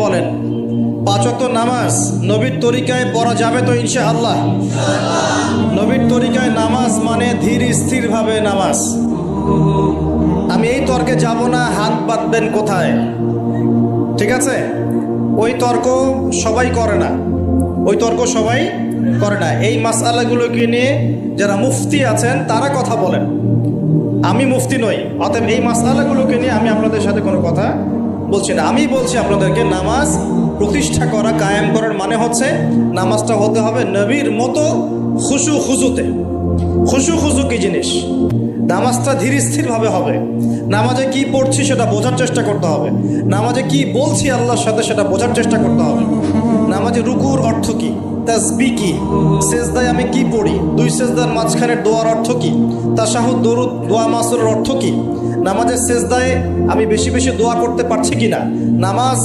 বলেন, 5 ওয়াক্ত নামাজ নবীর তরিকায় পড়া যাবে তো ইনশাআল্লাহ? নবীর তরিকায় নামাজ মানে ধীর স্থিরভাবে নামাজ। আমি এই তর্কে যাব না, হাত বাঁধবেন কোথায়, ঠিক আছে? ওই তর্ক সবাই করে না, ওই তর্ক সবাই করে না। এই মাসআলাগুলোকে নিয়ে যারা মুফতি আছেন তারা কথা বলেন, আমি মুফতি নই, অতএব এই মাসআলাগুলোকে নিয়ে আমি আপনাদের সাথে কোনো কথা বলছি না। আমি বলছি আপনাদেরকে, নামাজ প্রতিষ্ঠা করা, কায়েম করার মানে হচ্ছে নামাজটা হতে হবে নবীর মতো খুশু খুজুতে। খুশু খুজু কি জিনিস? নামাজটা ধীর স্থিরভাবে হবে। নামাজে কি পড়ছি সেটা বোঝার চেষ্টা করতে হবে। নামাজে কি বলছি আল্লাহর সাথে সেটা বোঝার চেষ্টা করতে হবে। নামাজে রুকুর অর্থ কি, তাসবিহ কি, সেজদায় আমি কি পড়ি, 2 সেজদার মাঝখানে দোয়ার অর্থ কি, তাশাহুদ দরুদ দোয়া মাসুরের অর্থ কি, নামাজের সেজদায় আমি বেশি বেশি দোয়া করতে পারছি কিনা, নামাজ